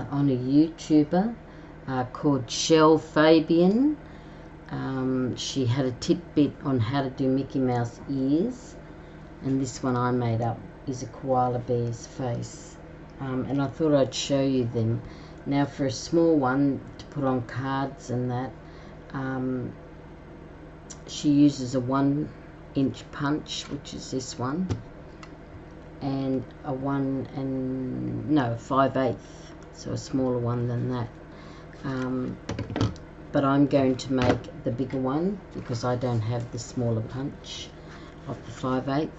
on a YouTuber called Shell Fabian. She had a tidbit on how to do Mickey Mouse ears, and this one I made up is a koala bear's face, and I thought I'd show you them. Now for a small one to put on cards and that, she uses a 1-inch punch, which is this one, and a 5/8, so a smaller one than that. But I'm going to make the bigger one because I don't have the smaller punch of the 5/8,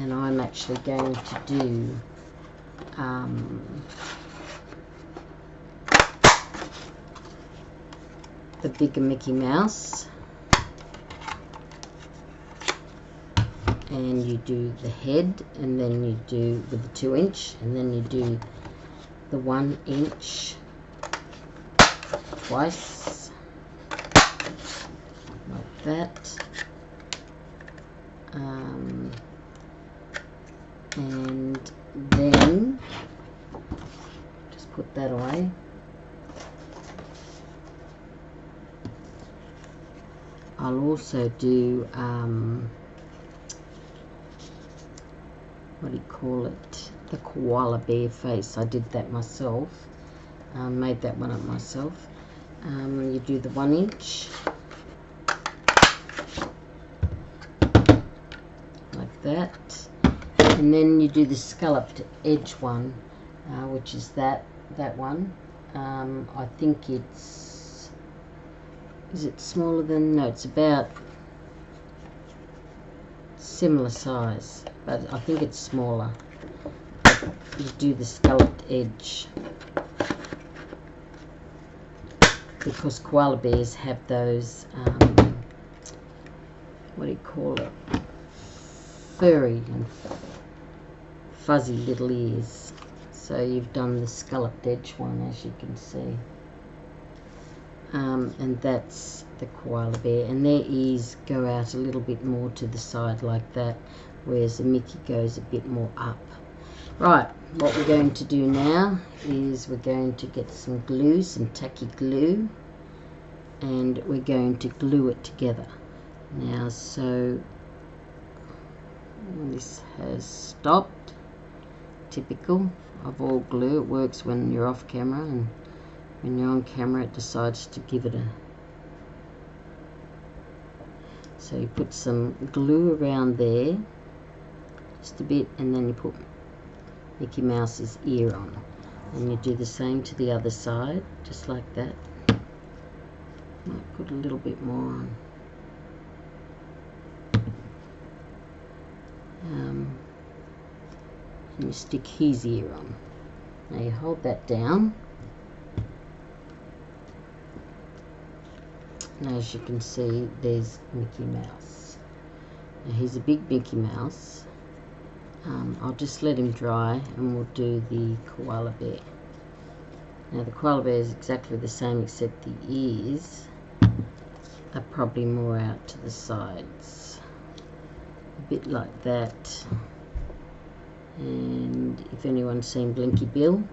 and I'm actually going to do the bigger Mickey Mouse, and you do the head, and then you do with the 2-inch, and then you do the 1-inch twice, like that, and then just put that away. I'll also do what do you call it, the koala bear face. I did that myself, made that one up myself. You do the 1-inch like that, and then you do the scalloped edge one, which is that one. I think it's, is it smaller than, no, it's about similar size, but I think it's smaller. You do the scalloped edge because koala bears have those what do you call it, furry and fuzzy little ears. So you've done the scalloped edge one, as you can see, and that's the koala bear, and their ears go out a little bit more to the side like that, whereas the Mickey goes a bit more up. Right, what we're going to do now is we're going to get some glue, some tacky glue, and we're going to glue it together. Now, so this has stopped, typical of all glue. It works when you're off camera, and when you're on camera it decides to give it a... So you put some glue around there, just a bit, and then you put Mickey Mouse's ear on, and you do the same to the other side, just like that. Might put a little bit more on. And you stick his ear on. Now you hold that down, and as you can see, there's Mickey Mouse. Now he's a big Mickey Mouse. I'll just let him dry, and we'll do the koala bear. Now the koala bear is exactly the same, except the ears are probably more out to the sides, a bit like that. And if anyone's seen Blinky Bill,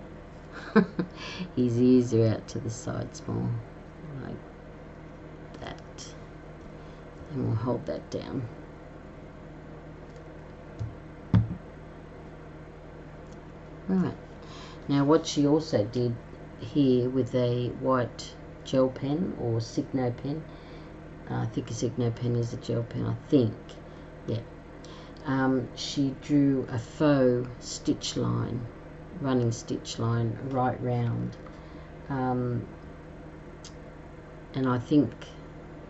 his ears are out to the sides more, like that. And we'll hold that down. Right, now what she also did here with a white gel pen or Signo pen, I think a Signo pen is a gel pen, I think, yeah. She drew a faux stitch line, running stitch line right round, and I think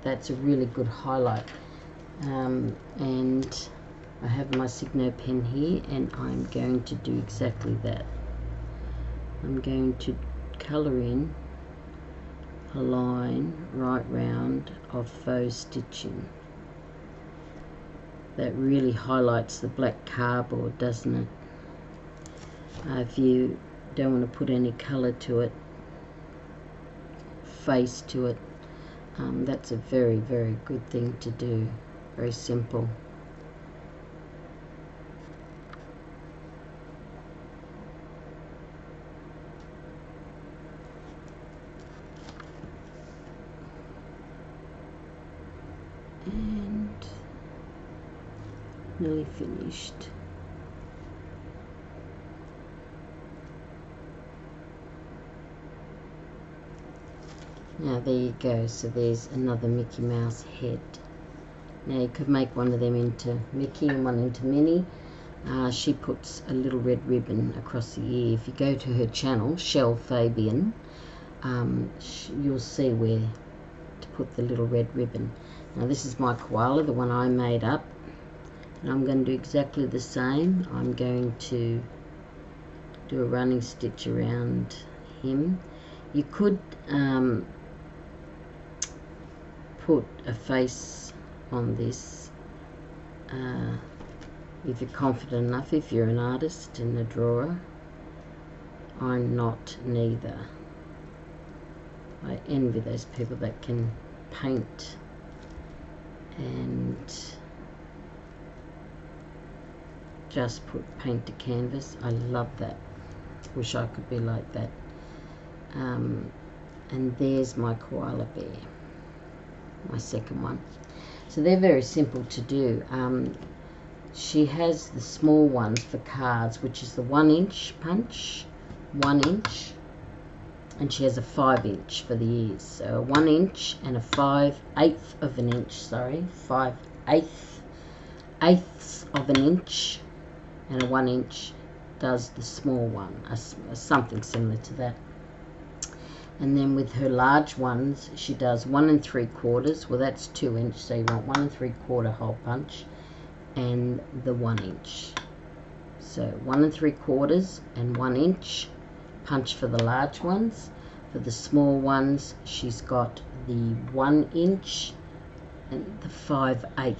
that's a really good highlight. And I have my Signo pen here, and I'm going to do exactly that. I'm going to colour in a line right round of faux stitching. That really highlights the black cardboard, doesn't it? If you don't want to put any colour to it, face to it, that's a very, very good thing to do. Very simple. Nearly finished. Now there you go, so there's another Mickey Mouse head. Now you could make one of them into Mickey and one into Minnie. She puts a little red ribbon across the ear. If you go to her channel, Shell Fabian, you'll see where to put the little red ribbon. Now this is my koala, the one I made up, and I'm going to do exactly the same. I'm going to do a running stitch around him. You could put a face on this if you're confident enough, if you're an artist and a drawer. I'm not neither. I envy those people that can paint and just put paint to canvas. I love that. Wish I could be like that. And there's my koala bear, my second one. So they're very simple to do. She has the small ones for cards, which is the 1-inch punch, 1 inch, and she has a 5-inch for the ears. So a 1 inch and a 5/8 of an inch, sorry, 5/8 of an inch, and a 1 inch does the small one, something similar to that. And then with her large ones, she does 1 3/4. Well, that's 2 inch, so you want 1 3/4 hole punch, and the 1 inch. So 1 3/4 and 1 inch punch for the large ones. For the small ones, she's got the 1 inch and the 5/8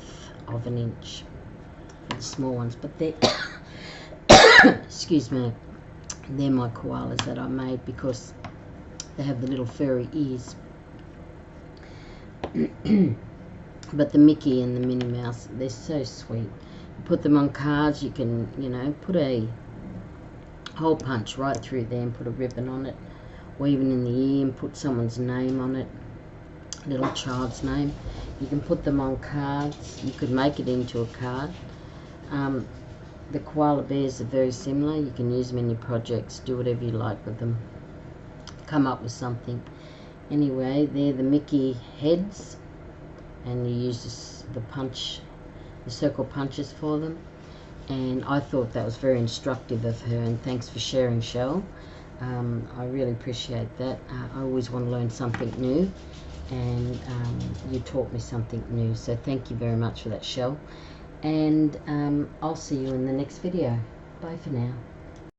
of an inch for the small ones. But they're excuse me, they're my koalas that I made because they have the little furry ears. But the Mickey and the Minnie Mouse, they're so sweet. You put them on cards. You can, you know, put a hole punch right through there and put a ribbon on it, or even in the ear and put someone's name on it, a little child's name. You can put them on cards. You could make it into a card. The koala bears are very similar. You can use them in your projects. Do whatever you like with them. Come up with something. Anyway, they're the Mickey heads, and you use the punch, the circle punches for them. And I thought that was very instructive of her, and thanks for sharing, Shell. I really appreciate that. I always want to learn something new, and you taught me something new, so thank you very much for that, Shell. And I'll see you in the next video. Bye for now.